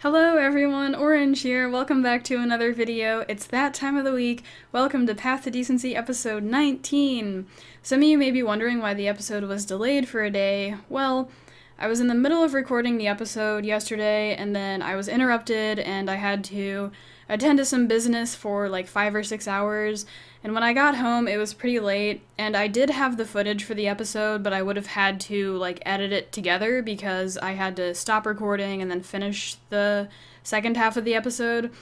Hello everyone, Orange here. Welcome back to another video. It's that time of the week. Welcome to Path to Decency episode 19. Some of you may be wondering why the episode was delayed for a day. Well, I was in the middle of recording the episode yesterday and then I was interrupted and I had to attend to some business for like 5 or 6 hours. And when I got home, it was pretty late, and I did have the footage for the episode, but I would have had to, edit it together because I had to stop recording and then finish the second half of the episode.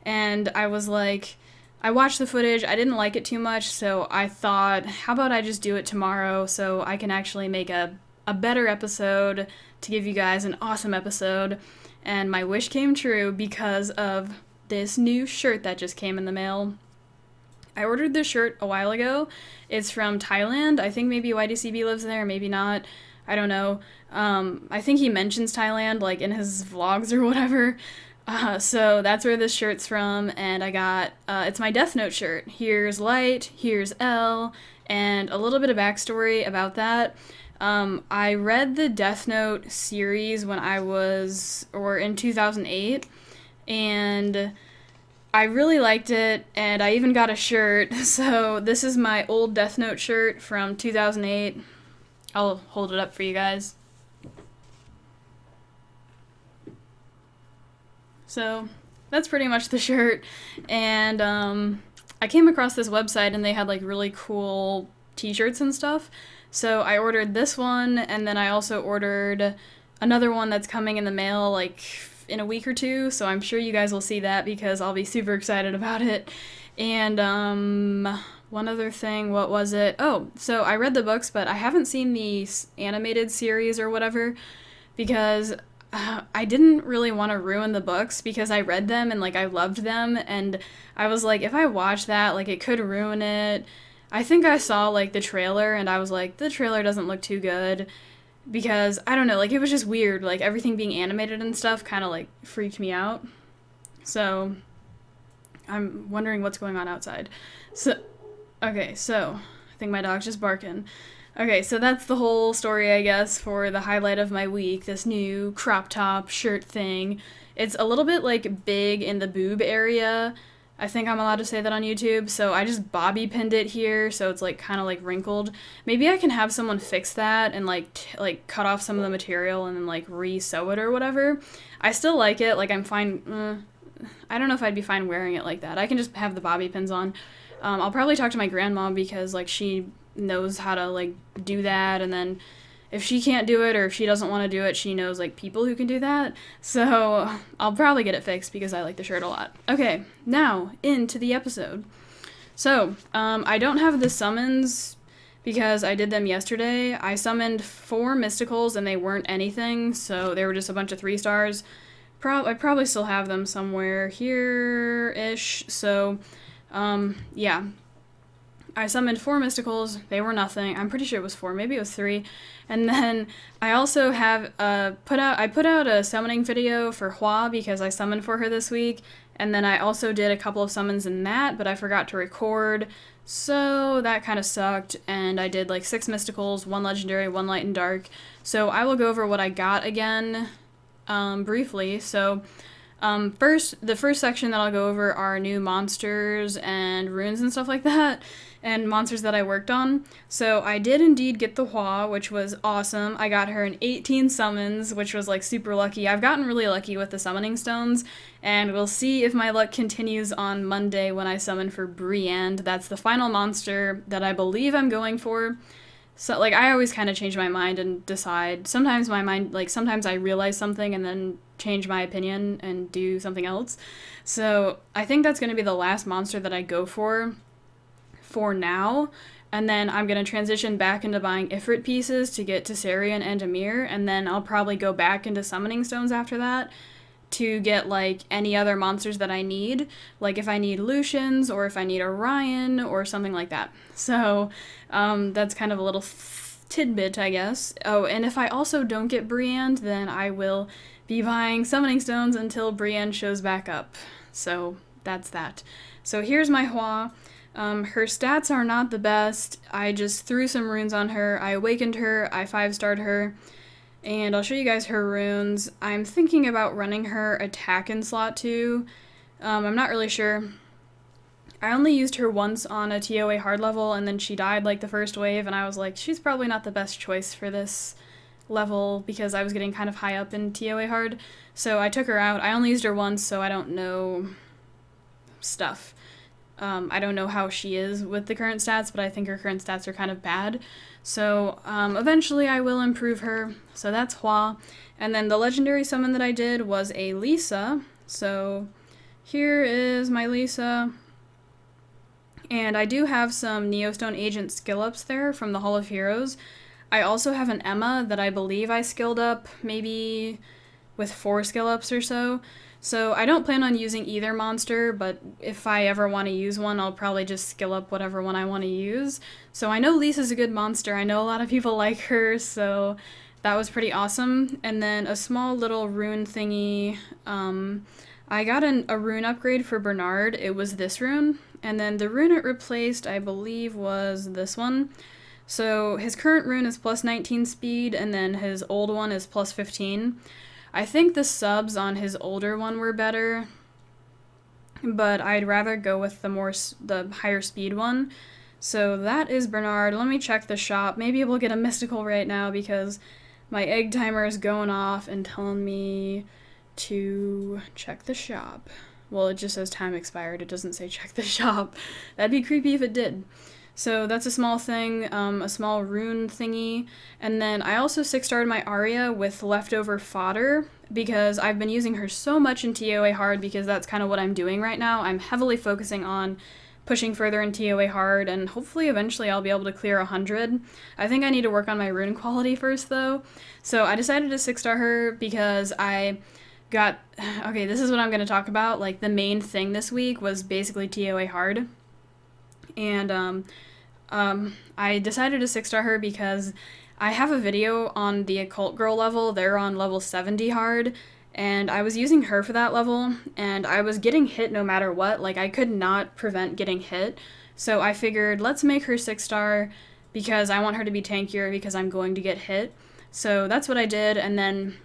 And I was like, I watched the footage, I didn't like it too much, so I thought, how about I just do it tomorrow so I can actually make a better episode to give you guys an awesome episode. And my wish came true because of this new shirt that just came in the mail. I ordered this shirt a while ago. It's from Thailand. I think maybe YDCB lives there, maybe not. I don't know. I think he mentions Thailand, in his vlogs or whatever. So that's where this shirt's from, and I got, it's my Death Note shirt. Here's Light, here's L, and a little bit of backstory about that. I read the Death Note series when in 2008, and I really liked it, and I even got a shirt. So this is my old Death Note shirt from 2008. I'll hold it up for you guys. So that's pretty much the shirt, and I came across this website and they had really cool t-shirts and stuff. So I ordered this one, and then I also ordered another one that's coming in the mail in a week or two, so I'm sure you guys will see that because I'll be super excited about it. And one other thing, what was it? Oh, so I read the books, but I haven't seen the animated series or whatever because I didn't really want to ruin the books because I read them and I loved them, and I was like, if I watch that, it could ruin it. I think I saw the trailer and I was like, the trailer doesn't look too good. Because, I don't know, it was just weird, everything being animated and stuff kind of, freaked me out. So, I'm wondering what's going on outside. I think my dog's just barking. Okay, so that's the whole story, I guess, for the highlight of my week, this new crop top shirt thing. It's a little bit, big in the boob area. I think I'm allowed to say that on YouTube, so I just bobby pinned it here, so it's kind of wrinkled. Maybe I can have someone fix that and cut off some of the material and then re-sew it or whatever. I still like it, I'm fine. I don't know if I'd be fine wearing it like that. I can just have the bobby pins on. I'll probably talk to my grandma because she knows how to do that, and then if she can't do it or if she doesn't want to do it, she knows people who can do that. So I'll probably get it fixed because I like the shirt a lot. Okay, now into the episode. So I don't have the summons because I did them yesterday. I summoned 4 mysticals and they weren't anything, so they were just a bunch of 3 stars. I probably still have them somewhere here-ish. So yeah. I summoned 4 mysticals, they were nothing. I'm pretty sure it was 4, maybe it was 3. And then I also have put out a summoning video for Hua because I summoned for her this week. And then I also did a couple of summons in that, but I forgot to record. So that kind of sucked. And I did 6 mysticals, 1 legendary, 1 light and dark. So I will go over what I got again briefly. So the first section that I'll go over are new monsters and runes and stuff like that, and monsters that I worked on. So I did indeed get the Hua, which was awesome. I got her in 18 summons, which was super lucky. I've gotten really lucky with the summoning stones, and we'll see if my luck continues on Monday when I summon for Briand. That's the final monster that I believe I'm going for. So, I always kind of change my mind and decide. Sometimes my mind, sometimes I realize something and then change my opinion and do something else. So, I think that's going to be the last monster that I go for now. And then I'm going to transition back into buying Ifrit pieces to get to Sarian and Amir. And then I'll probably go back into summoning stones after that to get, any other monsters that I need. If I need Lucians, or if I need Orion, or something like that. So, that's kind of a little tidbit, I guess. Oh, and if I also don't get Briand, then I will be buying summoning stones until Briand shows back up. So, that's that. So, here's my Hua. Her stats are not the best. I just threw some runes on her. I awakened her. I 5-starred her. And I'll show you guys her runes. I'm thinking about running her attack in slot 2. I'm not really sure. I only used her once on a TOA hard level, and then she died like the first wave, and I was like, she's probably not the best choice for this level because I was getting kind of high up in TOA hard. So I took her out. I only used her once, so I don't know stuff. I don't know how she is with the current stats, but I think her current stats are kind of bad. So eventually I will improve her. So that's TOAH. And then the legendary summon that I did was a Lisa. So here is my Lisa. And I do have some Neostone Agent skill ups there from the Hall of Heroes. I also have an Emma that I believe I skilled up maybe with 4 skill ups or so. So I don't plan on using either monster, but if I ever want to use one, I'll probably just skill up whatever one I want to use. So I know Lisa's a good monster. I know a lot of people like her, so that was pretty awesome. And then a small little rune thingy. I got a rune upgrade for Bernard. It was this rune. And then the rune it replaced, I believe, was this one. So his current rune is plus 19 speed, and then his old one is plus 15. I think the subs on his older one were better, but I'd rather go with the higher speed one. So that is Bernard. Let me check the shop. Maybe we'll get a mystical right now because my egg timer is going off and telling me to check the shop. Well, it just says time expired. It doesn't say check the shop. That'd be creepy if it did. So that's a small thing, a small rune thingy. And then I also 6-starred my Arya with leftover fodder because I've been using her so much in TOA hard because that's kind of what I'm doing right now. I'm heavily focusing on pushing further in TOA hard, and hopefully eventually I'll be able to clear 100. I think I need to work on my rune quality first, though. So I decided to 6-star her because okay, this is what I'm going to talk about. Like, the main thing this week was basically TOA hard. And I decided to 6-star her because I have a video on the Occult Girl level. They're on level 70 hard, and I was using her for that level, and I was getting hit no matter what. Like, I could not prevent getting hit. So I figured, let's make her 6-star because I want her to be tankier because I'm going to get hit. So that's what I did, and then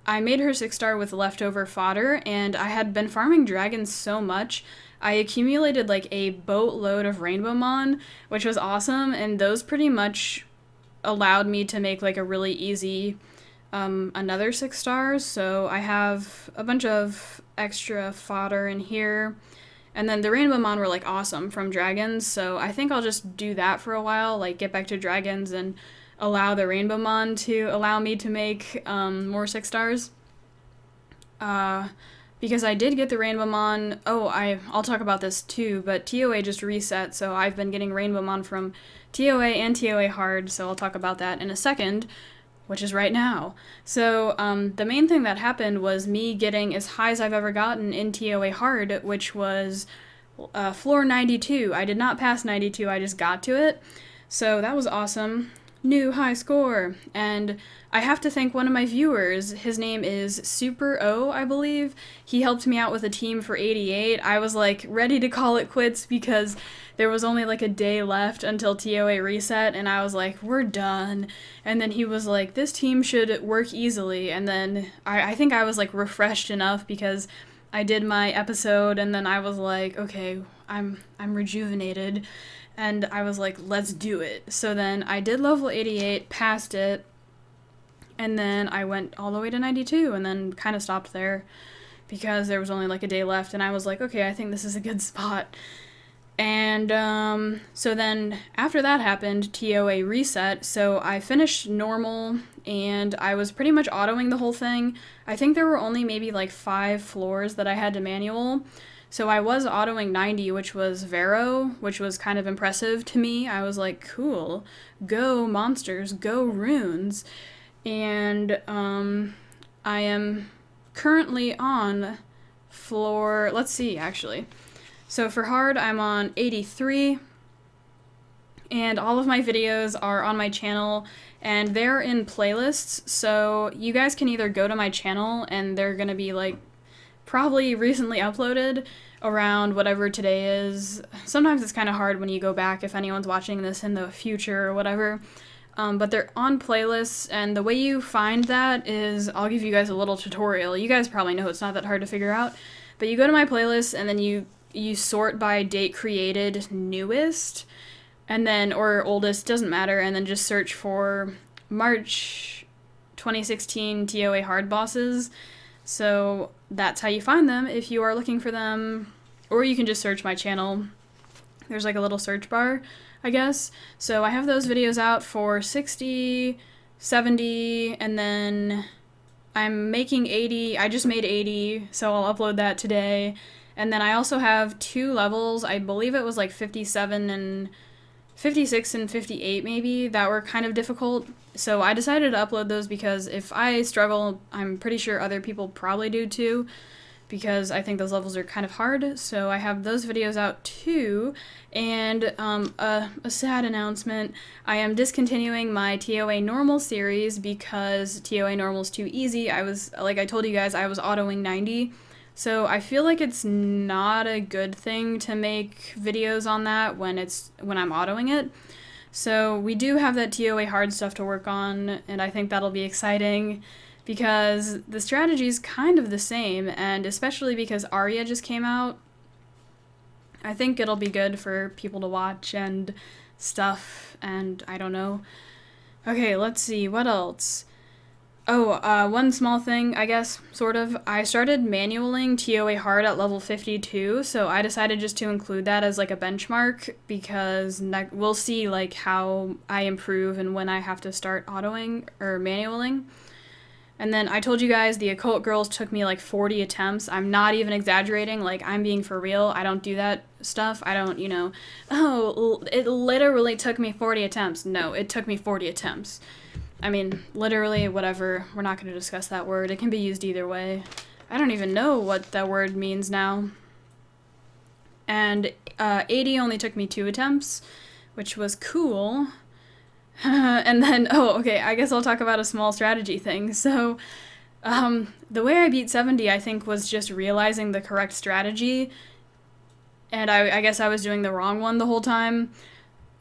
I made her 6-star with leftover fodder, and I had been farming dragons so much, I accumulated like a boatload of Rainbow Mon, which was awesome, and those pretty much allowed me to make like a really easy another 6 stars. So I have a bunch of extra fodder in here, and then the Rainbow Mon were like awesome from dragons, so I think I'll just do that for a while, like get back to dragons and allow the Rainbow Mon to allow me to make more 6 stars. Because I did get the Rainbow Mon. Oh, I'll talk about this too, but TOA just reset, so I've been getting Rainbow Mon from TOA and TOA hard, so I'll talk about that in a second, which is right now. So the main thing that happened was me getting as high as I've ever gotten in TOA hard, which was floor 92. I did not pass 92, I just got to it. So that was awesome. New high score. And I have to thank one of my viewers. His name is Super O, I believe. He helped me out with a team for 88. I was like ready to call it quits because there was only like a day left until TOA reset, and I was like, we're done. And then he was like, this team should work easily. And then I think I was like refreshed enough because I did my episode, and then I was like, okay, I'm rejuvenated. And I was like, let's do it. So then I did level 88, passed it, and then I went all the way to 92, and then kind of stopped there because there was only like a day left, and I was like, okay, I think this is a good spot. And so then after that happened, TOA reset, so I finished normal, and I was pretty much autoing the whole thing. I think there were only maybe like 5 floors that I had to manual. So I was autoing 90, which was Vero, which was kind of impressive to me. I was like, cool, go monsters, go runes. And I am currently on floor, let's see, actually. So for hard, I'm on 83, and all of my videos are on my channel, and they're in playlists, so you guys can either go to my channel, and they're gonna be like probably recently uploaded around whatever today is. Sometimes it's kind of hard when you go back if anyone's watching this in the future or whatever. but they're on playlists, and the way you find that is, I'll give you guys a little tutorial. You guys probably know it's not that hard to figure out, but you go to my playlist, and then you sort by date created newest, and then, or oldest, doesn't matter, and then just search for March 2016 TOA hard bosses. So that's how you find them if you are looking for them, or you can just search my channel. There's like a little search bar, I guess. So I have those videos out for 60, 70, and then I'm making 80. I just made 80, so I'll upload that today. And then I also have 2 levels. I believe it was like 57 and 56 and 58 maybe that were kind of difficult. So I decided to upload those because if I struggle, I'm pretty sure other people probably do too, because I think those levels are kind of hard. So I have those videos out too. And a sad announcement, I am discontinuing my TOA normal series because TOA normal is too easy. Like I told you guys, I was autoing 90. So I feel like it's not a good thing to make videos on that when I'm autoing it. So we do have that TOA hard stuff to work on, and I think that'll be exciting because the strategy is kind of the same, and especially because Arya just came out, I think it'll be good for people to watch and stuff, and I don't know. Okay, let's see, what else? Oh, one small thing, I guess, sort of. I started manualing TOA hard at level 52, so I decided just to include that as like a benchmark because we'll see like how I improve and when I have to start autoing or manualing. And then I told you guys the occult girls took me like 40 attempts. I'm not even exaggerating, like I'm being for real. I don't do that stuff. I don't, oh, it literally took me 40 attempts. No, it took me 40 attempts. I mean, literally, whatever. We're not going to discuss that word. It can be used either way. I don't even know what that word means now. And 80 only took me 2 attempts, which was cool. And then, okay, I guess I'll talk about a small strategy thing. So, the way I beat 70, I think, was just realizing the correct strategy. And I guess I was doing the wrong one the whole time.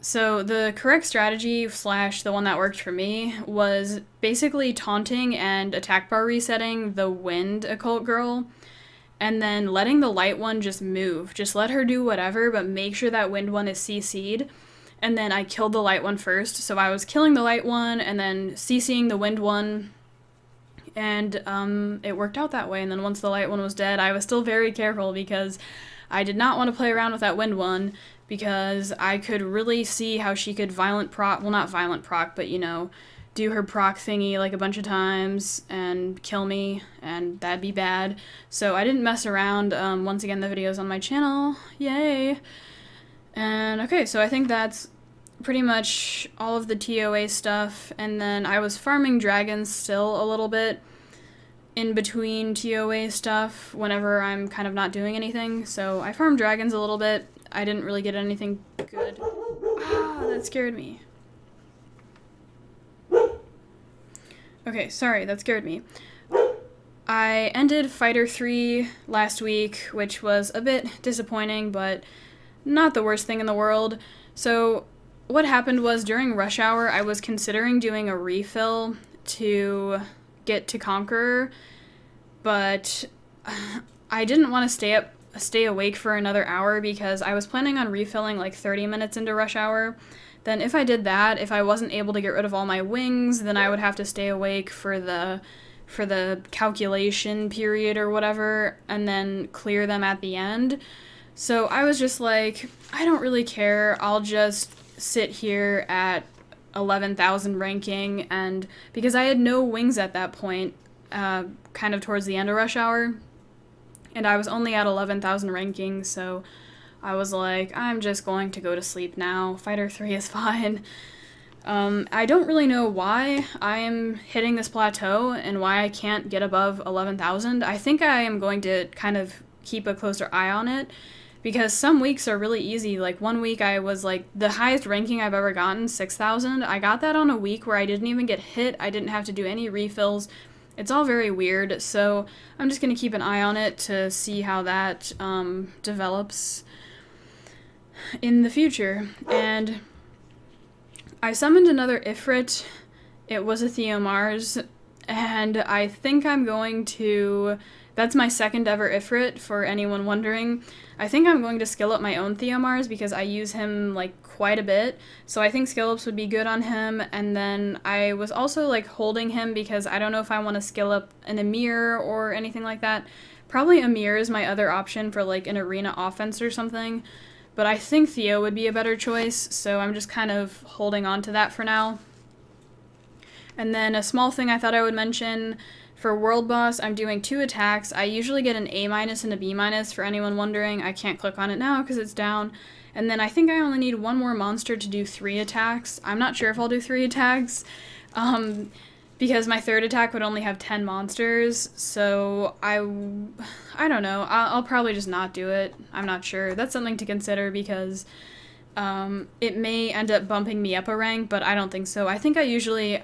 So the correct strategy / the one that worked for me was basically taunting and attack bar resetting the wind occult girl and then letting the light one just move. Just let her do whatever, but make sure that wind one is CC'd. And then I killed the light one first. So I was killing the light one and then CCing the wind one. And it worked out that way. And then once the light one was dead, I was still very careful because I did not want to play around with that wind one, because I could really see how she could violent proc, well, not violent proc, but, do her proc thingy like a bunch of times and kill me, and that'd be bad. So I didn't mess around. Once again, the video's on my channel. Yay! And, okay, so I think that's pretty much all of the TOA stuff, and then I was farming dragons still a little bit in between TOA stuff whenever I'm kind of not doing anything. So I farmed dragons a little bit. I didn't really get anything good. Ah, that scared me. Okay, sorry, that scared me. I ended Fighter 3 last week, which was a bit disappointing, but not the worst thing in the world. So what happened was during Rush Hour, I was considering doing a refill to get to Conqueror, but I didn't want to stay awake for another hour because I was planning on refilling like 30 minutes into Rush Hour. Then if I did that, if I wasn't able to get rid of all my wings, then I would have to stay awake for the calculation period or whatever, and then clear them at the end. So I was just like, I don't really care. I'll just sit here at 11,000 ranking, and because I had no wings at that point, kind of towards the end of Rush Hour, and I was only at 11,000 ranking, so I was like, I'm just going to go to sleep now. Fighter 3 is fine. I don't really know why I am hitting this plateau and why I can't get above 11,000. I think I am going to kind of keep a closer eye on it, because some weeks are really easy. Like one week I was like, the highest ranking I've ever gotten, 6,000. I got that on a week where I didn't even get hit. I didn't have to do any refills. It's all very weird, so I'm just going to keep an eye on it to see how that develops in the future. And I summoned another Ifrit. It was a Theomars, and I think I'm going to... That's my second ever Ifrit, for anyone wondering. I think I'm going to skill up my own Theomars because I use him, like, quite a bit. So I think skill ups would be good on him. And then I was also, like, holding him because I don't know if I want to skill up an Emir or anything like that. Probably Emir is my other option for, like, an arena offense or something. But I think Theo would be a better choice, so I'm just kind of holding on to that for now. And then a small thing I thought I would mention, for World Boss, I'm doing 2 attacks. I usually get an A- and a B- for anyone wondering. I can't click on it now because it's down. And then I think I only need 1 more monster to do 3 attacks. I'm not sure if I'll do 3 attacks, because my 3rd attack would only have 10 monsters, so I don't know. I'll probably just not do it. I'm not sure. That's something to consider because it may end up bumping me up a rank, but I don't think so. I think I usually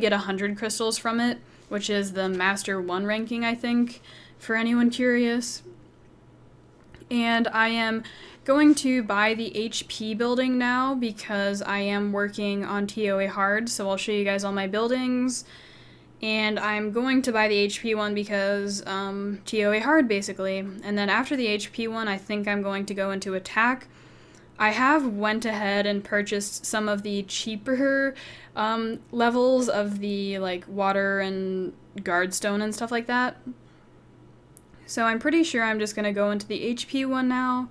get 100 crystals from it, which is the Master 1 ranking, I think, for anyone curious. And I am going to buy the HP building now because I am working on TOA hard, so I'll show you guys all my buildings. And I'm going to buy the HP one because TOA hard, basically. And then after the HP one, I think I'm going to go into attack. I have went ahead and purchased some of the cheaper levels of the, like, water and guardstone and stuff like that. So I'm pretty sure I'm just going to go into the HP one now.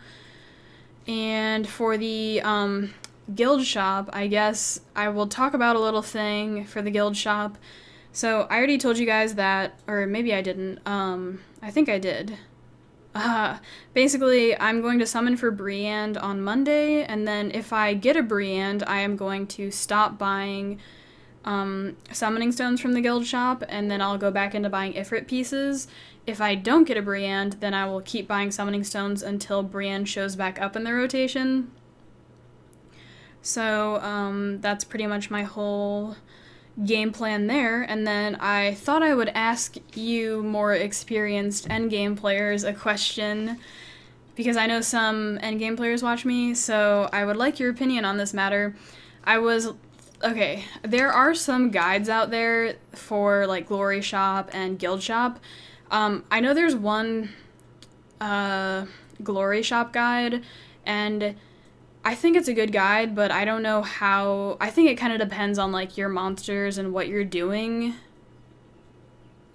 And for the guild shop, I guess I will talk about a little thing for the guild shop. So I already told you guys that, or maybe I didn't. I think I did. Basically, I'm going to summon for Briand on Monday, and then if I get a Briand, I am going to stop buying summoning stones from the guild shop, and then I'll go back into buying Ifrit pieces. If I don't get a Briand, then I will keep buying summoning stones until Briand shows back up in the rotation. So that's pretty much my whole game plan there. And then I thought I would ask you more experienced endgame players a question, because I know some endgame players watch me, so I would like your opinion on this matter. Okay, there are some guides out there for, like, Glory Shop and Guild Shop. I know there's one Glory Shop guide, and I think it's a good guide, but I don't know how... I think it kind of depends on, like, your monsters and what you're doing,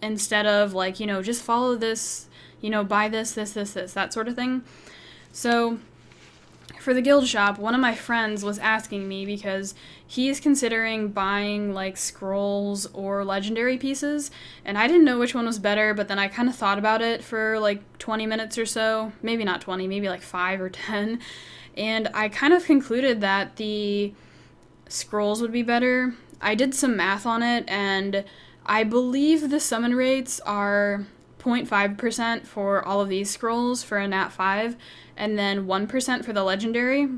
instead of, like, you know, just follow this, you know, buy this, that sort of thing. So for the guild shop, one of my friends was asking me because he's considering buying, like, scrolls or legendary pieces, and I didn't know which one was better, but then I kind of thought about it for, like, 20 minutes or so. Maybe not 20, maybe, like, 5 or 10. And I kind of concluded that the scrolls would be better. I did some math on it, and I believe the summon rates are 0.5% for all of these scrolls for a Nat 5, and then 1% for the legendary.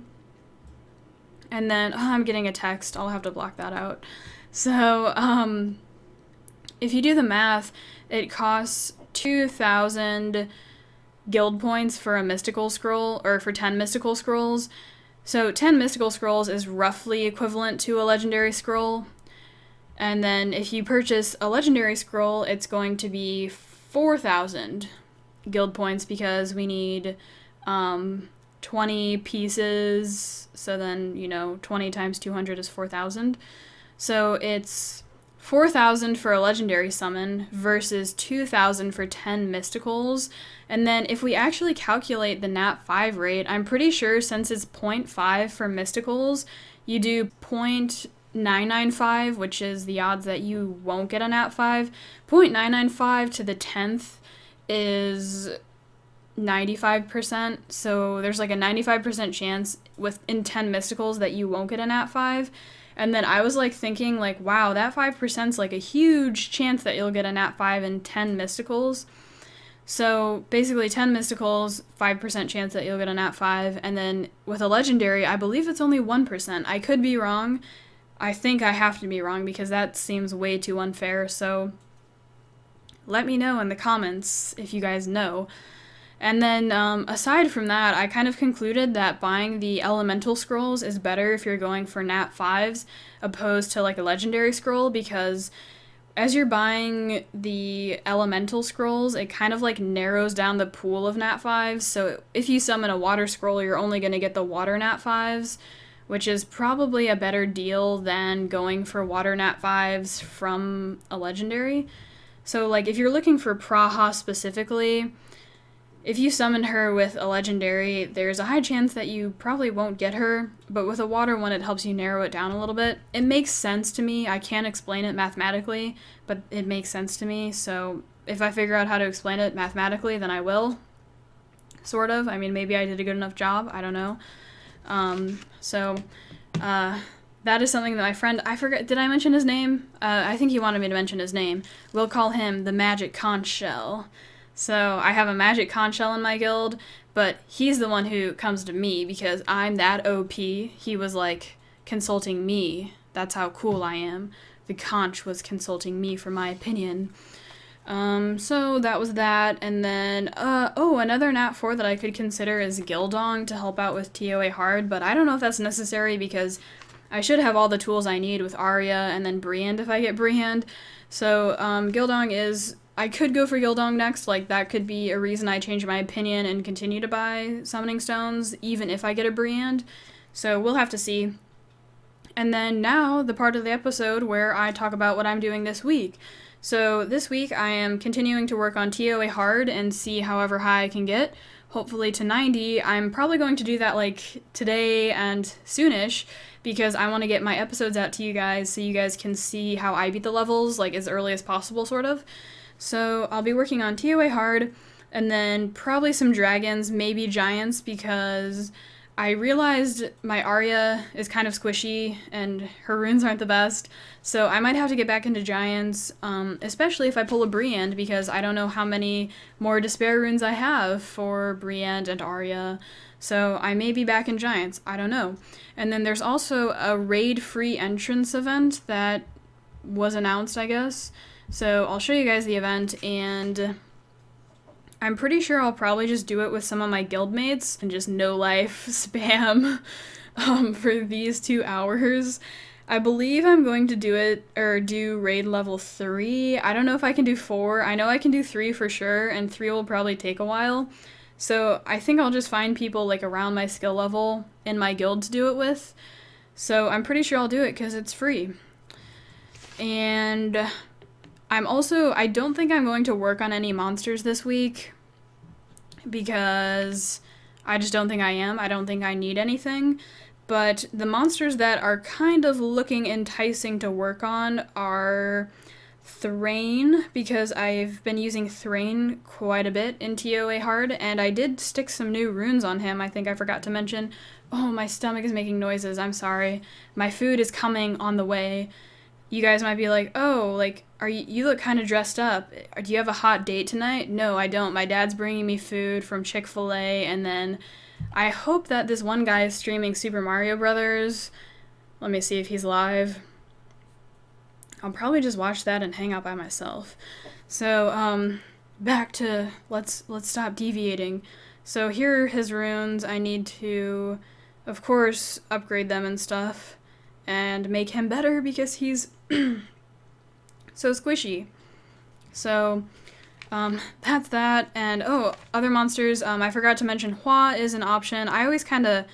And then, I'm getting a text, I'll have to block that out. So, if you do the math, it costs 2,000 guild points for a mystical scroll, or for 10 mystical scrolls. So 10 mystical scrolls is roughly equivalent to a legendary scroll. And then if you purchase a legendary scroll, it's going to be 4,000 guild points because we need 20 pieces. So then, you know, 20 times 200 is 4,000. So it's 4,000 for a legendary summon versus 2,000 for 10 mysticals. And then if we actually calculate the Nat 5 rate, I'm pretty sure since it's 0.5 for mysticals, you do 0.995, which is the odds that you won't get a Nat 5. 0.995 to the 10th is 95%, so there's like a 95% chance within 10 mysticals that you won't get a Nat 5. And then I was, like, thinking, like, wow, that 5%'s, like, a huge chance that you'll get a Nat 5 in 10 mysticals. So, basically, 10 mysticals, 5% chance that you'll get a Nat 5, and then with a legendary, I believe it's only 1%. I could be wrong. I think I have to be wrong, because that seems way too unfair, so let me know in the comments if you guys know. And then, aside from that, I kind of concluded that buying the elemental scrolls is better if you're going for Nat 5s opposed to like a legendary scroll, because as you're buying the elemental scrolls, it kind of like narrows down the pool of Nat 5s. So if you summon a water scroll, you're only going to get the water Nat 5s, which is probably a better deal than going for water Nat 5s from a legendary. So like if you're looking for Praha specifically, if you summon her with a legendary, there's a high chance that you probably won't get her, but with a water one, it helps you narrow it down a little bit. It makes sense to me. I can't explain it mathematically, but it makes sense to me. So if I figure out how to explain it mathematically, then I will. Sort of. I mean, maybe I did a good enough job. I don't know. That is something that my friend, I forget, did I mention his name? I think he wanted me to mention his name. We'll call him the Magic Conch Shell. So I have a magic conch shell in my guild, but he's the one who comes to me because I'm that OP. He was like consulting me. That's how cool I am. The conch was consulting me for my opinion. So that was that. And then, another Nat 4 that I could consider is Gildong to help out with TOA hard, but I don't know if that's necessary because I should have all the tools I need with Arya and then Briand if I get Briand. So, Gildong is... I could go for Gildong next, like that could be a reason I change my opinion and continue to buy summoning stones, even if I get a Briand. So we'll have to see. And then now, the part of the episode where I talk about what I'm doing this week. So this week I am continuing to work on TOA hard and see however high I can get, hopefully to 90. I'm probably going to do that like today and soonish, because I want to get my episodes out to you guys so you guys can see how I beat the levels, like as early as possible, sort of. So I'll be working on TOA hard, and then probably some dragons, maybe giants, because I realized my Arya is kind of squishy, and her runes aren't the best, so I might have to get back into giants, especially if I pull a Briand, because I don't know how many more despair runes I have for Briand and Arya, so I may be back in giants, I don't know. And then there's also a raid-free entrance event that was announced, I guess. So I'll show you guys the event, and I'm pretty sure I'll probably just do it with some of my guildmates and just no life spam for these 2 hours. I believe I'm going to do raid level 3. I don't know if I can do 4. I know I can do 3 for sure, and 3 will probably take a while. So I think I'll just find people like around my skill level in my guild to do it with. So I'm pretty sure I'll do it because it's free. And I don't think I'm going to work on any monsters this week because I just don't think I am. I don't think I need anything. But the monsters that are kind of looking enticing to work on are Thrain, because I've been using Thrain quite a bit in TOA hard, and I did stick some new runes on him. I think I forgot to mention. Oh, my stomach is making noises. I'm sorry. My food is coming on the way. You guys might be like, oh, like, you look kind of dressed up. Do you have a hot date tonight? No, I don't. My dad's bringing me food from Chick-fil-A, and then I hope that this one guy is streaming Super Mario Brothers. Let me see if he's live. I'll probably just watch that and hang out by myself. So, back to, let's stop deviating. So here are his runes. I need to, of course, upgrade them and stuff, and make him better because he's so squishy. So, that's that. And, other monsters, I forgot to mention Hua is an option. I always kind of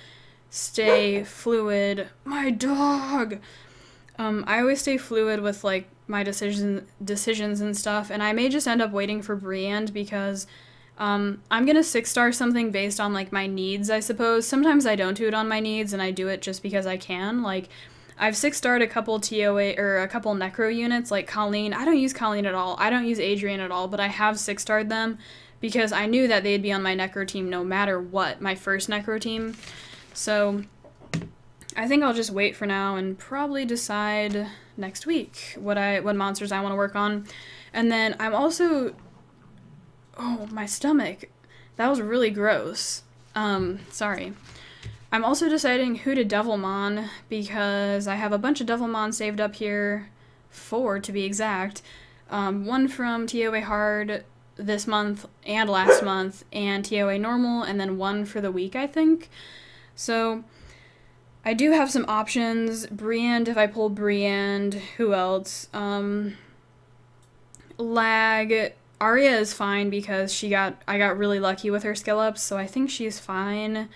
stay fluid. My dog! I always stay fluid with, like, my decisions and stuff, and I may just end up waiting for Briand because, I'm gonna 6-star something based on, like, my needs, I suppose. Sometimes I don't do it on my needs, and I do it just because I can. Like, I've 6-starred a couple TOA, or a couple Necro units, like Colleen. I don't use Colleen at all. I don't use Adrian at all, but I have 6-starred them because I knew that they'd be on my Necro team no matter what, my first Necro team. So I think I'll just wait for now and probably decide next week what monsters I want to work on. And then I'm also... Oh, my stomach. That was really gross. Sorry. I'm also deciding who to Devilmon because I have a bunch of Devilmon saved up here, 4 to be exact. One from TOA Hard, this month and last month, and TOA normal, and then 1 for the week, I think. So I do have some options. Briand, if I pull Briand, who else? Lag. Arya is fine because I got really lucky with her skill ups, so I think she's fine.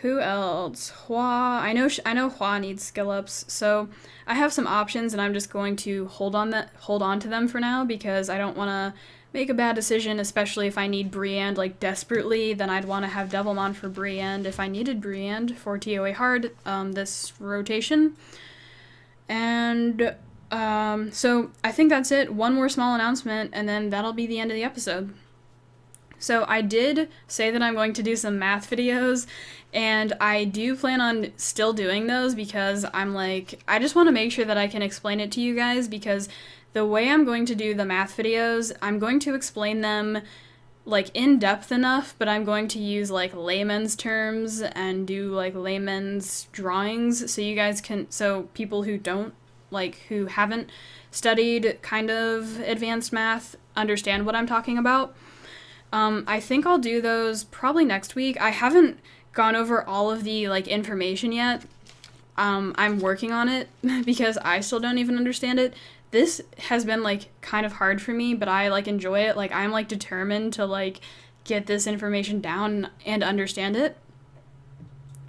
Who else? Hua. I know Hua needs skill ups, so I have some options, and I'm just going to hold on to them for now because I don't want to make a bad decision, especially if I need Briand like desperately. Then I'd want to have Devilmon for Briand if I needed Briand for TOA hard this rotation. And so I think that's it. One more small announcement, and then that'll be the end of the episode. So I did say that I'm going to do some math videos, and I do plan on still doing those because I just want to make sure that I can explain it to you guys, because the way I'm going to do the math videos, I'm going to explain them like in depth enough, but I'm going to use like layman's terms and do like layman's drawings so you guys can, so people who who haven't studied kind of advanced math understand what I'm talking about. I think I'll do those probably next week. I haven't gone over all of the like information yet. I'm working on it because I still don't even understand it. This has been like kind of hard for me, but I like enjoy it. Like I'm like determined to like get this information down and understand it.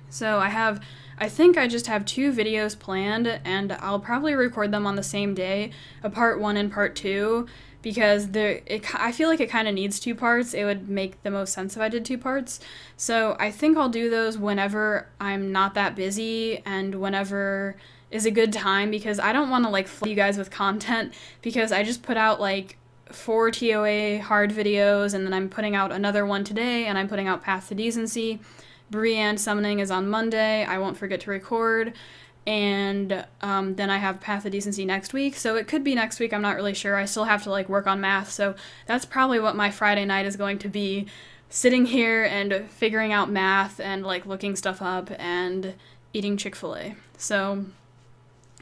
So I think I just have 2 videos planned, and I'll probably record them on the same day, a part 1 and part 2, because I feel like it kind of needs 2 parts. It would make the most sense if I did 2 parts. So I think I'll do those whenever I'm not that busy and whenever is a good time, because I don't want to like flood you guys with content, because I just put out like 4 TOA hard videos, and then I'm putting out another one today, and I'm putting out Path to Decency. Briand summoning is on Monday. I won't forget to record. And then I have Path of Decency next week, so it could be next week, I'm not really sure. I still have to like work on math, so that's probably what my Friday night is going to be, sitting here and figuring out math and like looking stuff up and eating Chick-fil-A. So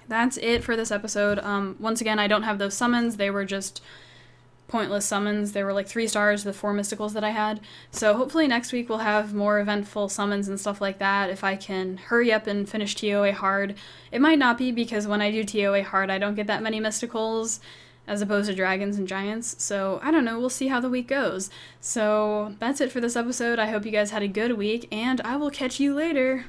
that's it for this episode. Once again, I don't have those summons. They were just pointless summons. They were like 3 stars, the 4 mysticals that I had. So hopefully next week we'll have more eventful summons and stuff like that if I can hurry up and finish TOA hard. It might not be, because when I do TOA hard I don't get that many mysticals as opposed to dragons and giants. So I don't know, we'll see how the week goes. So that's it for this episode. I hope you guys had a good week, and I will catch you later.